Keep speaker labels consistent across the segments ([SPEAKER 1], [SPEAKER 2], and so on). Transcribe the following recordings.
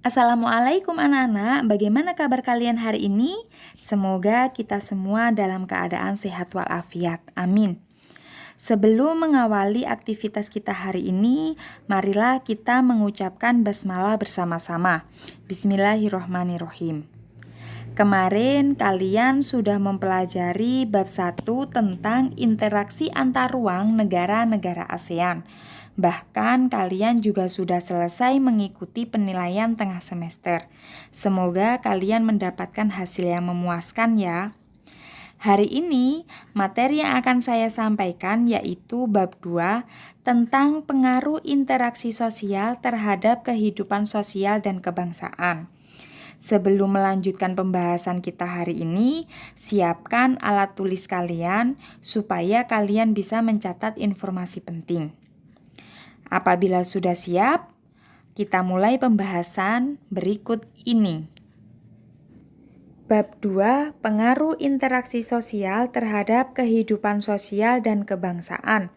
[SPEAKER 1] Assalamualaikum anak-anak, bagaimana kabar kalian hari ini? Semoga kita semua dalam keadaan sehat walafiat, amin. Sebelum mengawali aktivitas kita hari ini, marilah kita mengucapkan basmalah bersama-sama. Bismillahirrohmanirrohim. Kemarin kalian sudah mempelajari bab 1 tentang interaksi antar ruang negara-negara ASEAN. Bahkan kalian juga sudah selesai mengikuti penilaian tengah semester. Semoga kalian mendapatkan hasil yang memuaskan ya. Hari ini materi yang akan saya sampaikan yaitu bab 2 tentang pengaruh interaksi sosial terhadap kehidupan sosial dan kebangsaan. Sebelum melanjutkan pembahasan kita hari ini, siapkan alat tulis kalian supaya kalian bisa mencatat informasi penting. Apabila sudah siap, kita mulai pembahasan berikut ini. Bab 2, pengaruh interaksi sosial terhadap kehidupan sosial dan kebangsaan,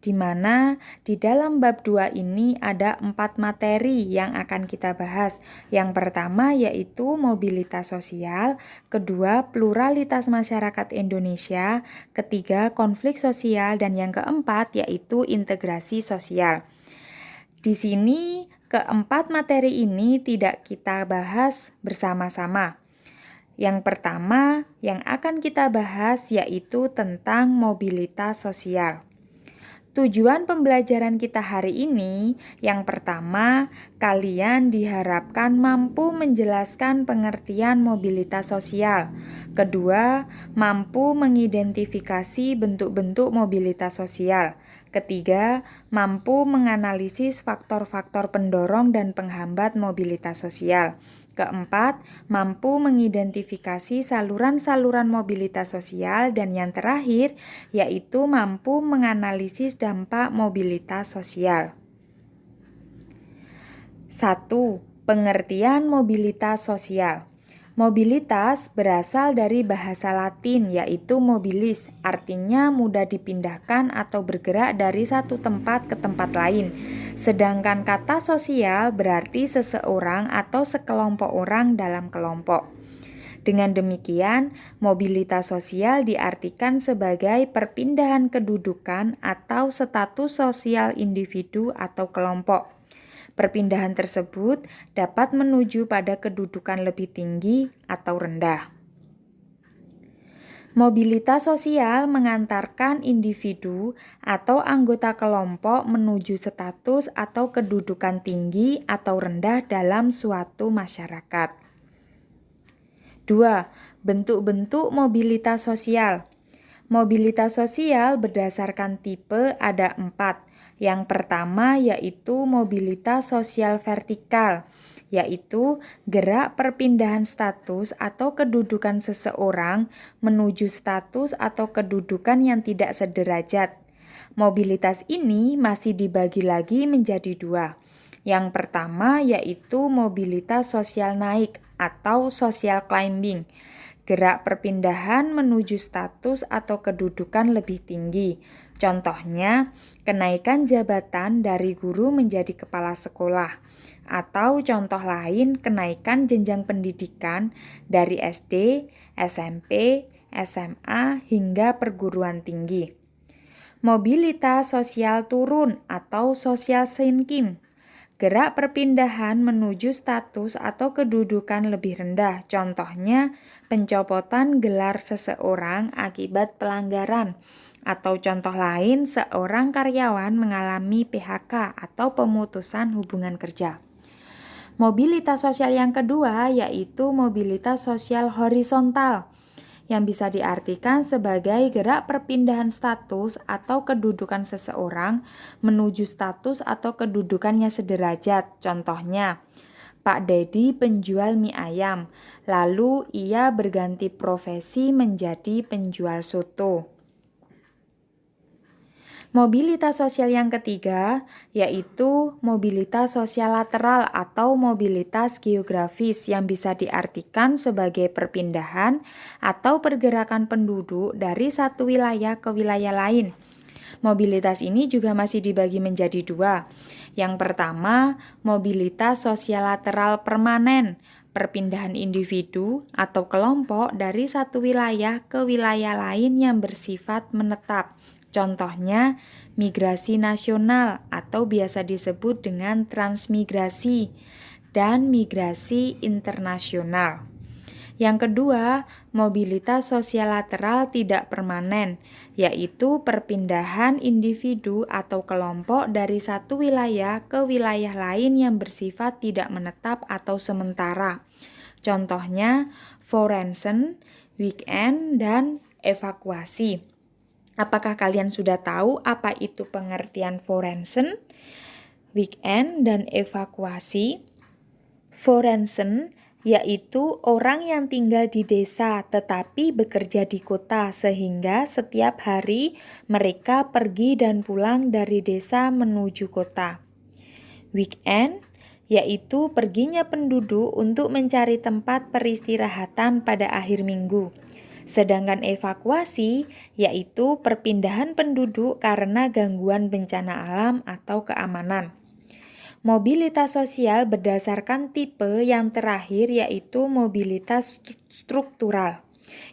[SPEAKER 1] di mana di dalam bab 2 ini ada 4 materi yang akan kita bahas. Yang pertama yaitu mobilitas sosial, kedua pluralitas masyarakat Indonesia, ketiga konflik sosial, dan yang keempat yaitu integrasi sosial. Di sini keempat materi ini tidak kita bahas bersama-sama. Yang pertama yang akan kita bahas yaitu tentang mobilitas sosial. Tujuan pembelajaran kita hari ini, yang pertama, kalian diharapkan mampu menjelaskan pengertian mobilitas sosial. Kedua, mampu mengidentifikasi bentuk-bentuk mobilitas sosial. Ketiga, mampu menganalisis faktor-faktor pendorong dan penghambat mobilitas sosial. Keempat, mampu mengidentifikasi saluran-saluran mobilitas sosial, dan yang terakhir yaitu mampu menganalisis dampak mobilitas sosial. 1. Pengertian mobilitas sosial. Mobilitas berasal dari bahasa Latin yaitu mobilis, artinya mudah dipindahkan atau bergerak dari satu tempat ke tempat lain. Sedangkan kata sosial berarti seseorang atau sekelompok orang dalam kelompok. Dengan demikian, mobilitas sosial diartikan sebagai perpindahan kedudukan atau status sosial individu atau kelompok. Perpindahan tersebut dapat menuju pada kedudukan lebih tinggi atau rendah. Mobilitas sosial mengantarkan individu atau anggota kelompok menuju status atau kedudukan tinggi atau rendah dalam suatu masyarakat. 2. Bentuk-bentuk mobilitas sosial. Mobilitas sosial berdasarkan tipe ada 4. Yang pertama yaitu mobilitas sosial vertikal, yaitu gerak perpindahan status atau kedudukan seseorang menuju status atau kedudukan yang tidak sederajat. Mobilitas ini masih dibagi lagi menjadi 2. Yang pertama yaitu mobilitas sosial naik atau social climbing, gerak perpindahan menuju status atau kedudukan lebih tinggi. Contohnya, kenaikan jabatan dari guru menjadi kepala sekolah. Atau contoh lain, kenaikan jenjang pendidikan dari SD, SMP, SMA, hingga perguruan tinggi. Mobilitas sosial turun atau social sinking, gerak perpindahan menuju status atau kedudukan lebih rendah. Contohnya, pencopotan gelar seseorang akibat pelanggaran. Atau contoh lain, seorang karyawan mengalami PHK atau pemutusan hubungan kerja. Mobilitas sosial yang kedua yaitu mobilitas sosial horizontal, yang bisa diartikan sebagai gerak perpindahan status atau kedudukan seseorang menuju status atau kedudukannya sederajat. Contohnya, Pak Dedi penjual mie ayam, lalu ia berganti profesi menjadi penjual soto. Mobilitas sosial yang ketiga yaitu mobilitas sosial lateral atau mobilitas geografis, yang bisa diartikan sebagai perpindahan atau pergerakan penduduk dari satu wilayah ke wilayah lain. Mobilitas ini juga masih dibagi menjadi dua. Yang pertama, mobilitas sosialateral permanen, perpindahan individu atau kelompok dari satu wilayah ke wilayah lain yang bersifat menetap. Contohnya, migrasi nasional atau biasa disebut dengan transmigrasi dan migrasi internasional. Yang kedua, mobilitas sosialateral tidak permanen, yaitu perpindahan individu atau kelompok dari satu wilayah ke wilayah lain yang bersifat tidak menetap atau sementara. Contohnya, forensen, weekend, dan evakuasi. Apakah kalian sudah tahu apa itu pengertian forensen, weekend, dan evakuasi? Forensen yaitu orang yang tinggal di desa tetapi bekerja di kota sehingga setiap hari mereka pergi dan pulang dari desa menuju kota. Weekend yaitu perginya penduduk untuk mencari tempat peristirahatan pada akhir minggu. Sedangkan evakuasi yaitu perpindahan penduduk karena gangguan bencana alam atau keamanan. Mobilitas sosial berdasarkan tipe yang terakhir yaitu mobilitas struktural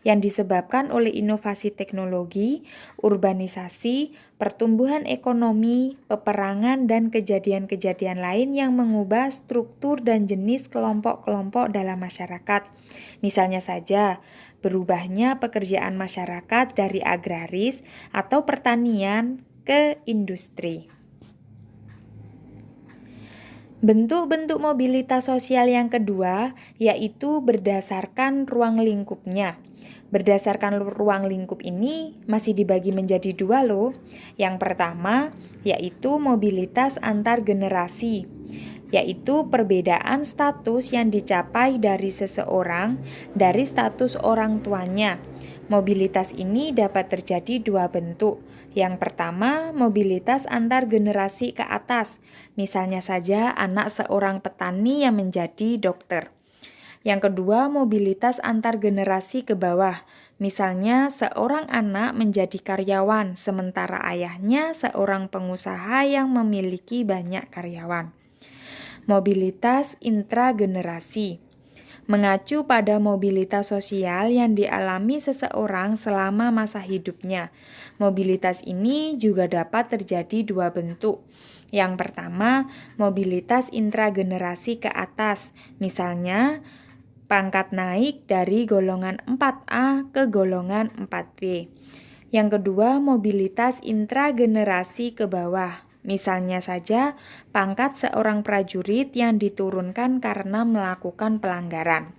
[SPEAKER 1] yang disebabkan oleh inovasi teknologi, urbanisasi, pertumbuhan ekonomi, peperangan, dan kejadian-kejadian lain yang mengubah struktur dan jenis kelompok-kelompok dalam masyarakat. Misalnya saja, berubahnya pekerjaan masyarakat dari agraris atau pertanian ke industri. Bentuk-bentuk mobilitas sosial yang kedua yaitu berdasarkan ruang lingkupnya. Berdasarkan ruang lingkup ini masih dibagi menjadi dua loh. Yang pertama yaitu mobilitas antar generasi, yaitu perbedaan status yang dicapai dari seseorang dari status orang tuanya. Mobilitas ini dapat terjadi dua bentuk. Yang pertama, mobilitas antar generasi ke atas. Misalnya saja anak seorang petani yang menjadi dokter. Yang kedua, mobilitas antar generasi ke bawah. Misalnya seorang anak menjadi karyawan, sementara ayahnya seorang pengusaha yang memiliki banyak karyawan. Mobilitas intragenerasi mengacu pada mobilitas sosial yang dialami seseorang selama masa hidupnya. Mobilitas ini juga dapat terjadi dua bentuk. Yang pertama, mobilitas intragenerasi ke atas. Misalnya, pangkat naik dari golongan 4A ke golongan 4B. Yang kedua, mobilitas intragenerasi ke bawah. Misalnya saja, pangkat seorang prajurit yang diturunkan karena melakukan pelanggaran.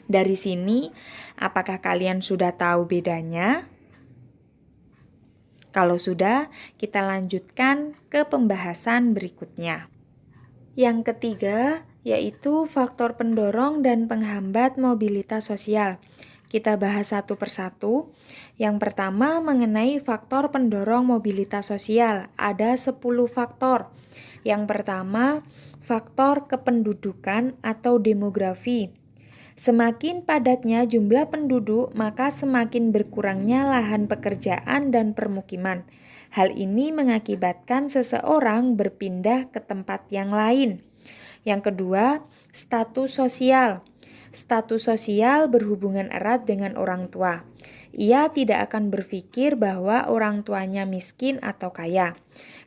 [SPEAKER 1] Dari sini, apakah kalian sudah tahu bedanya? Kalau sudah, kita lanjutkan ke pembahasan berikutnya. Yang ketiga, yaitu faktor pendorong dan penghambat mobilitas sosial. Kita bahas satu persatu. Yang pertama mengenai faktor pendorong mobilitas sosial. Ada 10 faktor. Yang pertama, faktor kependudukan atau demografi. Semakin padatnya jumlah penduduk, maka semakin berkurangnya lahan pekerjaan dan permukiman. Hal ini mengakibatkan seseorang berpindah ke tempat yang lain. Yang kedua, status sosial. Status sosial berhubungan erat dengan orang tua. Ia tidak akan berpikir bahwa orang tuanya miskin atau kaya,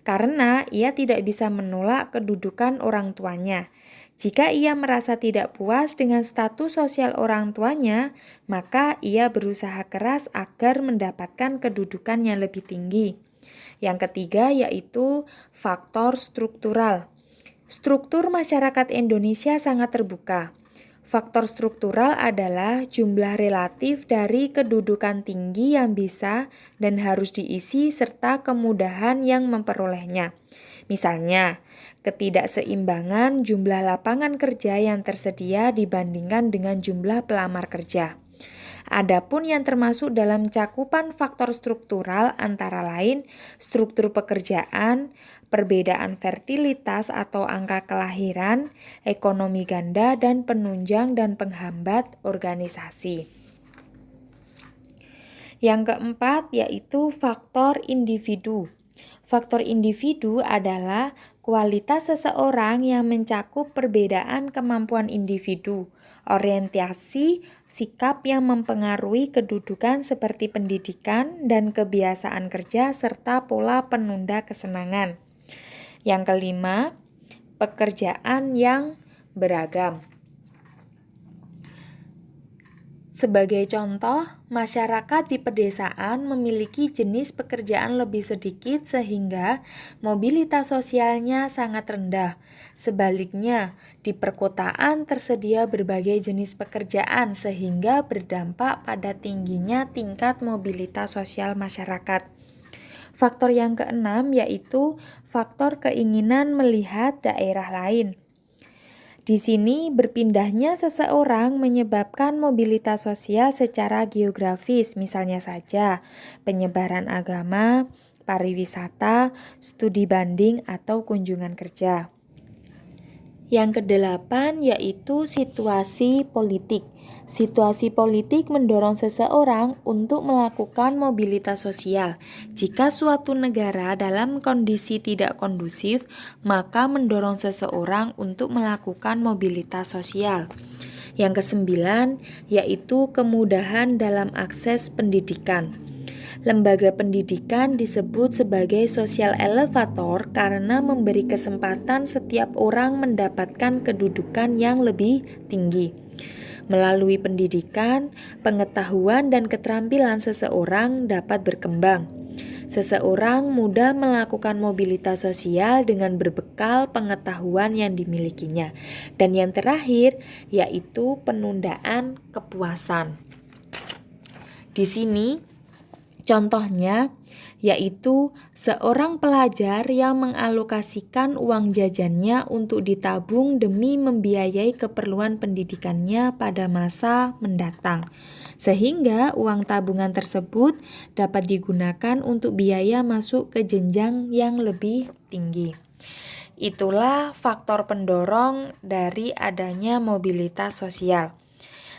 [SPEAKER 1] karena ia tidak bisa menolak kedudukan orang tuanya. Jika ia merasa tidak puas dengan status sosial orang tuanya, maka ia berusaha keras agar mendapatkan kedudukan yang lebih tinggi. Yang ketiga yaitu faktor struktural. Struktur masyarakat Indonesia sangat terbuka. Faktor struktural adalah jumlah relatif dari kedudukan tinggi yang bisa dan harus diisi serta kemudahan yang memperolehnya. Misalnya, ketidakseimbangan jumlah lapangan kerja yang tersedia dibandingkan dengan jumlah pelamar kerja. Adapun yang termasuk dalam cakupan faktor struktural antara lain struktur pekerjaan, perbedaan fertilitas atau angka kelahiran, ekonomi ganda, dan penunjang dan penghambat organisasi. Yang keempat yaitu faktor individu. Faktor individu adalah kualitas seseorang yang mencakup perbedaan kemampuan individu, orientasi, sikap yang mempengaruhi kedudukan seperti pendidikan dan kebiasaan kerja serta pola penunda kesenangan. Yang kelima, pekerjaan yang beragam. Sebagai contoh, masyarakat di pedesaan memiliki jenis pekerjaan lebih sedikit sehingga mobilitas sosialnya sangat rendah. Sebaliknya, di perkotaan tersedia berbagai jenis pekerjaan sehingga berdampak pada tingginya tingkat mobilitas sosial masyarakat. Faktor yang keenam yaitu faktor keinginan melihat daerah lain. Di sini berpindahnya seseorang menyebabkan mobilitas sosial secara geografis, misalnya saja penyebaran agama, pariwisata, studi banding, atau kunjungan kerja. Yang kedelapan yaitu situasi politik. Situasi politik mendorong seseorang untuk melakukan mobilitas sosial. Jika suatu negara dalam kondisi tidak kondusif, maka mendorong seseorang untuk melakukan mobilitas sosial. Yang kesembilan yaitu kemudahan dalam akses pendidikan. Lembaga pendidikan disebut sebagai social elevator karena memberi kesempatan setiap orang mendapatkan kedudukan yang lebih tinggi. Melalui pendidikan, pengetahuan dan keterampilan seseorang dapat berkembang. Seseorang mudah melakukan mobilitas sosial dengan berbekal pengetahuan yang dimilikinya. Dan yang terakhir yaitu penundaan kepuasan. Di sini contohnya yaitu seorang pelajar yang mengalokasikan uang jajannya untuk ditabung demi membiayai keperluan pendidikannya pada masa mendatang. Sehingga uang tabungan tersebut dapat digunakan untuk biaya masuk ke jenjang yang lebih tinggi. Itulah faktor pendorong dari adanya mobilitas sosial.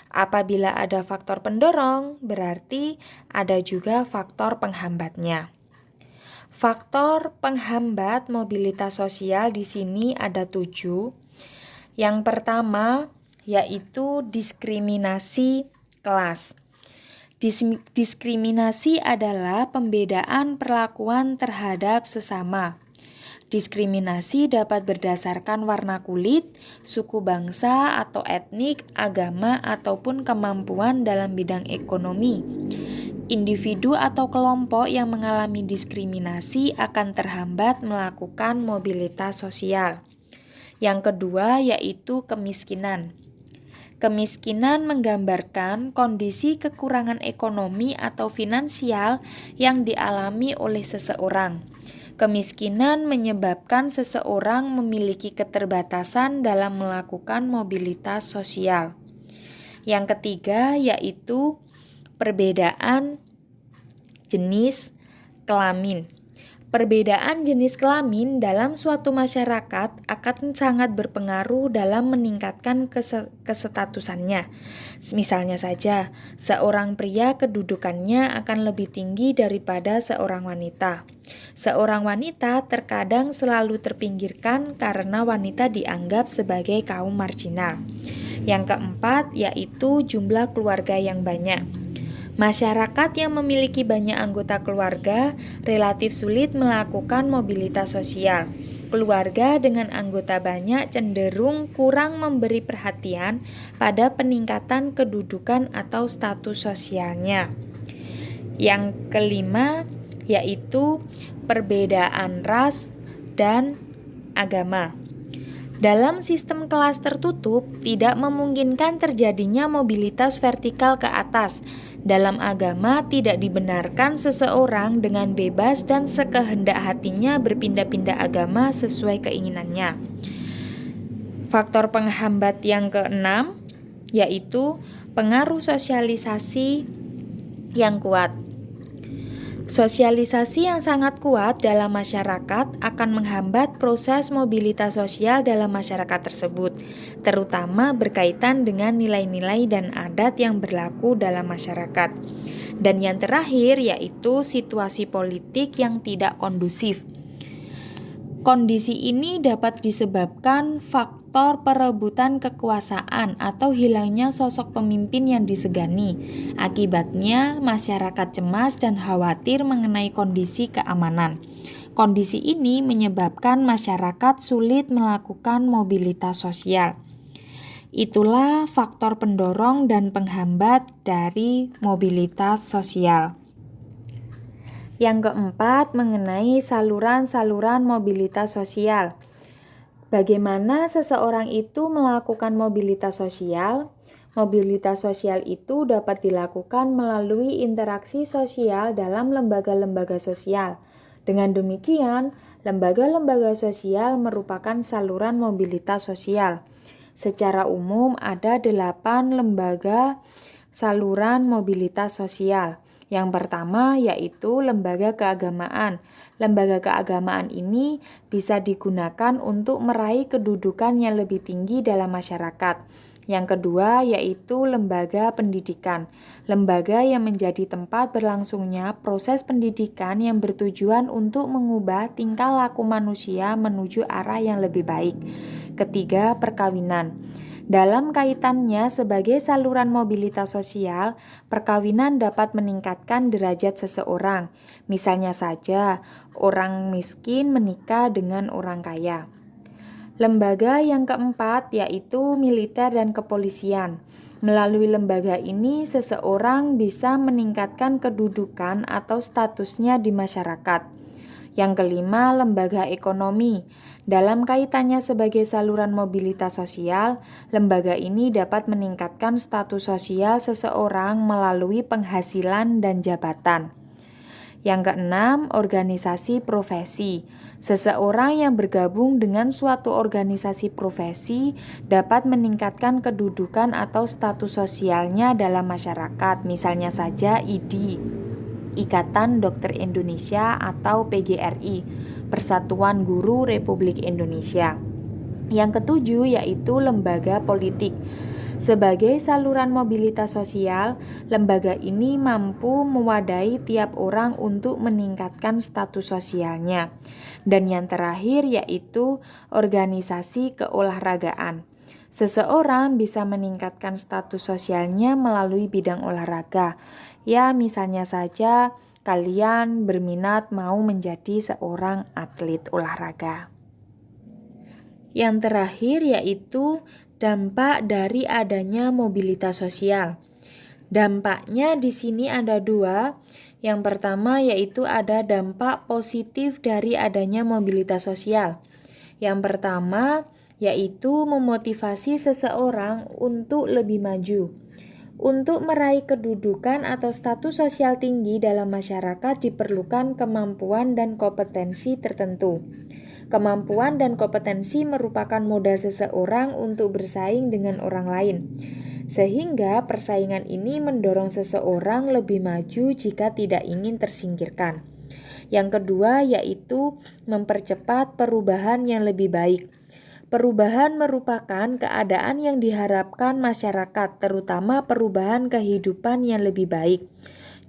[SPEAKER 1] Apabila ada faktor pendorong, berarti ada juga faktor penghambatnya. Faktor penghambat mobilitas sosial di sini ada 7. Yang pertama yaitu diskriminasi kelas. Diskriminasi adalah pembedaan perlakuan terhadap sesama. Diskriminasi dapat berdasarkan warna kulit, suku bangsa atau etnik, agama, ataupun kemampuan dalam bidang ekonomi. Individu atau kelompok yang mengalami diskriminasi akan terhambat melakukan mobilitas sosial. Yang kedua yaitu kemiskinan. Kemiskinan menggambarkan kondisi kekurangan ekonomi atau finansial yang dialami oleh seseorang. Kemiskinan menyebabkan seseorang memiliki keterbatasan dalam melakukan mobilitas sosial. Yang ketiga yaitu perbedaan jenis kelamin. Perbedaan jenis kelamin dalam suatu masyarakat akan sangat berpengaruh dalam meningkatkan kesetatusannya. Misalnya saja, seorang pria kedudukannya akan lebih tinggi daripada seorang wanita. Seorang wanita terkadang selalu terpinggirkan karena wanita dianggap sebagai kaum marginal. Yang keempat yaitu jumlah keluarga yang banyak. Masyarakat yang memiliki banyak anggota keluarga relatif sulit melakukan mobilitas sosial. Keluarga dengan anggota banyak cenderung kurang memberi perhatian pada peningkatan kedudukan atau status sosialnya. Yang kelima yaitu perbedaan ras dan agama. Dalam sistem kelas tertutup, tidak memungkinkan terjadinya mobilitas vertikal ke atas. Dalam agama, tidak dibenarkan seseorang dengan bebas dan sekehendak hatinya berpindah-pindah agama sesuai keinginannya. Faktor penghambat yang keenam, yaitu pengaruh sosialisasi yang kuat. Sosialisasi yang sangat kuat dalam masyarakat akan menghambat proses mobilitas sosial dalam masyarakat tersebut, terutama berkaitan dengan nilai-nilai dan adat yang berlaku dalam masyarakat. Dan yang terakhir yaitu situasi politik yang tidak kondusif. Kondisi ini dapat disebabkan faktor perebutan kekuasaan atau hilangnya sosok pemimpin yang disegani. Akibatnya, masyarakat cemas dan khawatir mengenai kondisi keamanan. Kondisi ini menyebabkan masyarakat sulit melakukan mobilitas sosial. Itulah faktor pendorong dan penghambat dari mobilitas sosial. Yang keempat, mengenai saluran-saluran mobilitas sosial. Bagaimana seseorang itu melakukan mobilitas sosial? Mobilitas sosial itu dapat dilakukan melalui interaksi sosial dalam lembaga-lembaga sosial. Dengan demikian, lembaga-lembaga sosial merupakan saluran mobilitas sosial. Secara umum ada 8 lembaga saluran mobilitas sosial. Yang pertama yaitu lembaga keagamaan. Lembaga keagamaan ini bisa digunakan untuk meraih kedudukan yang lebih tinggi dalam masyarakat. Yang kedua yaitu lembaga pendidikan. Lembaga yang menjadi tempat berlangsungnya proses pendidikan yang bertujuan untuk mengubah tingkah laku manusia menuju arah yang lebih baik. Ketiga, perkawinan. Dalam kaitannya sebagai saluran mobilitas sosial, perkawinan dapat meningkatkan derajat seseorang. Misalnya saja, orang miskin menikah dengan orang kaya. Lembaga yang keempat yaitu militer dan kepolisian. Melalui lembaga ini, seseorang bisa meningkatkan kedudukan atau statusnya di masyarakat. Yang kelima, lembaga ekonomi. Dalam kaitannya sebagai saluran mobilitas sosial, lembaga ini dapat meningkatkan status sosial seseorang melalui penghasilan dan jabatan. Yang keenam, organisasi profesi. Seseorang yang bergabung dengan suatu organisasi profesi dapat meningkatkan kedudukan atau status sosialnya dalam masyarakat, misalnya saja IDI, Ikatan Dokter Indonesia atau PGRI, Persatuan Guru Republik Indonesia. Yang ketujuh yaitu lembaga politik. Sebagai saluran mobilitas sosial, lembaga ini mampu mewadahi tiap orang untuk meningkatkan status sosialnya. Dan yang terakhir yaitu organisasi keolahragaan. Seseorang bisa meningkatkan status sosialnya melalui bidang olahraga. Ya, misalnya saja kalian berminat mau menjadi seorang atlet olahraga. Yang terakhir yaitu dampak dari adanya mobilitas sosial. Dampaknya di sini ada 2. Yang pertama yaitu ada dampak positif dari adanya mobilitas sosial. Yang pertama yaitu memotivasi seseorang untuk lebih maju. Untuk meraih kedudukan atau status sosial tinggi dalam masyarakat diperlukan kemampuan dan kompetensi tertentu. Kemampuan dan kompetensi merupakan modal seseorang untuk bersaing dengan orang lain. Sehingga persaingan ini mendorong seseorang lebih maju jika tidak ingin tersingkirkan. Yang kedua yaitu mempercepat perubahan yang lebih baik. Perubahan merupakan keadaan yang diharapkan masyarakat, terutama perubahan kehidupan yang lebih baik.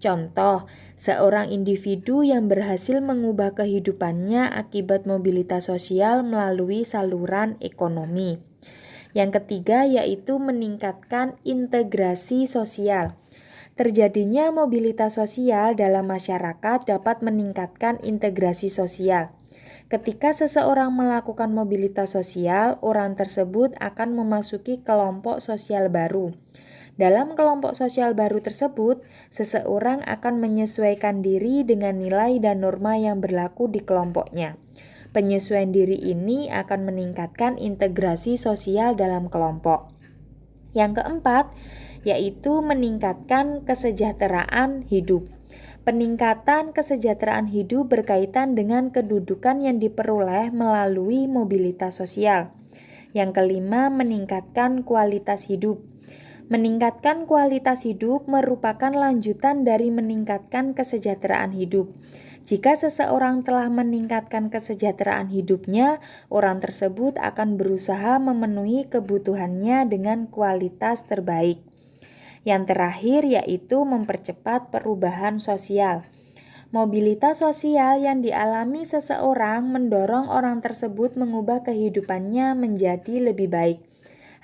[SPEAKER 1] Contoh, seorang individu yang berhasil mengubah kehidupannya akibat mobilitas sosial melalui saluran ekonomi. Yang ketiga yaitu meningkatkan integrasi sosial. Terjadinya mobilitas sosial dalam masyarakat dapat meningkatkan integrasi sosial. Ketika seseorang melakukan mobilitas sosial, orang tersebut akan memasuki kelompok sosial baru. Dalam kelompok sosial baru tersebut, seseorang akan menyesuaikan diri dengan nilai dan norma yang berlaku di kelompoknya. Penyesuaian diri ini akan meningkatkan integrasi sosial dalam kelompok. Yang keempat, yaitu meningkatkan kesejahteraan hidup. Peningkatan kesejahteraan hidup berkaitan dengan kedudukan yang diperoleh melalui mobilitas sosial. Yang kelima, meningkatkan kualitas hidup. Meningkatkan kualitas hidup merupakan lanjutan dari meningkatkan kesejahteraan hidup. Jika seseorang telah meningkatkan kesejahteraan hidupnya, orang tersebut akan berusaha memenuhi kebutuhannya dengan kualitas terbaik. Yang terakhir yaitu mempercepat perubahan sosial. Mobilitas sosial yang dialami seseorang mendorong orang tersebut mengubah kehidupannya menjadi lebih baik.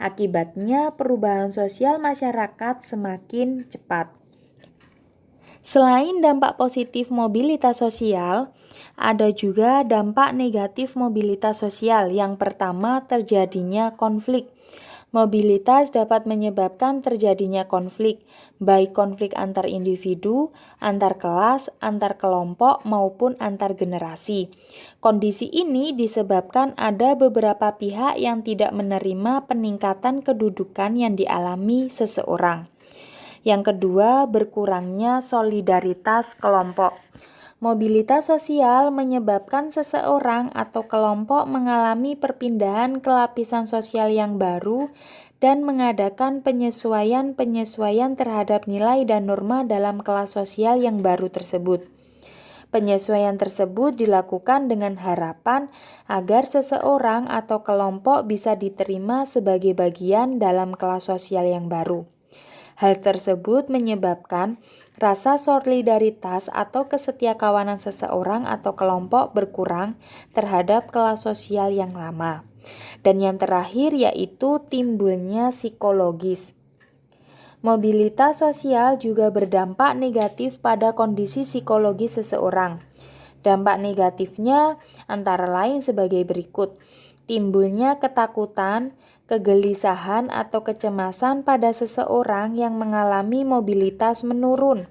[SPEAKER 1] Akibatnya, perubahan sosial masyarakat semakin cepat. Selain dampak positif mobilitas sosial, ada juga dampak negatif mobilitas sosial. Yang pertama, terjadinya konflik. Mobilitas dapat menyebabkan terjadinya konflik, baik konflik antar individu, antar kelas, antar kelompok, maupun antar generasi. Kondisi ini disebabkan ada beberapa pihak yang tidak menerima peningkatan kedudukan yang dialami seseorang. Yang kedua, berkurangnya solidaritas kelompok. Mobilitas sosial menyebabkan seseorang atau kelompok mengalami perpindahan ke lapisan sosial yang baru dan mengadakan penyesuaian-penyesuaian terhadap nilai dan norma dalam kelas sosial yang baru tersebut. Penyesuaian tersebut dilakukan dengan harapan agar seseorang atau kelompok bisa diterima sebagai bagian dalam kelas sosial yang baru. Hal tersebut menyebabkan rasa solidaritas atau kesetiakawanan seseorang atau kelompok berkurang terhadap kelas sosial yang lama. Dan yang terakhir yaitu timbulnya psikologis. Mobilitas sosial juga berdampak negatif pada kondisi psikologis seseorang. Dampak negatifnya antara lain sebagai berikut. Timbulnya ketakutan, kegelisahan atau kecemasan pada seseorang yang mengalami mobilitas menurun.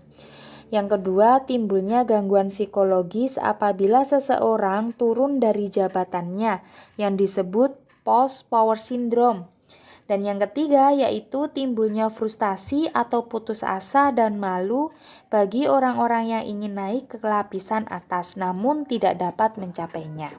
[SPEAKER 1] Yang kedua, timbulnya gangguan psikologis apabila seseorang turun dari jabatannya yang disebut post-power syndrome. Dan yang ketiga yaitu timbulnya frustasi atau putus asa dan malu bagi orang-orang yang ingin naik ke lapisan atas namun tidak dapat mencapainya.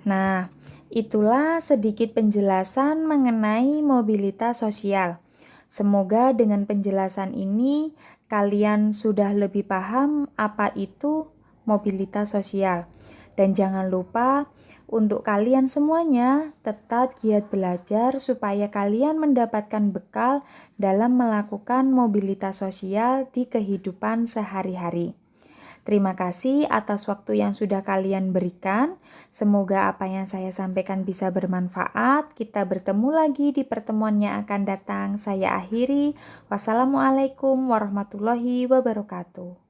[SPEAKER 1] Nah, itulah sedikit penjelasan mengenai mobilitas sosial. Semoga dengan penjelasan ini kalian sudah lebih paham apa itu mobilitas sosial. Dan jangan lupa untuk kalian semuanya tetap giat belajar supaya kalian mendapatkan bekal dalam melakukan mobilitas sosial di kehidupan sehari-hari. Terima kasih atas waktu yang sudah kalian berikan. Semoga apa yang saya sampaikan bisa bermanfaat. Kita bertemu lagi di pertemuan yang akan datang. Saya akhiri. Wassalamualaikum warahmatullahi wabarakatuh.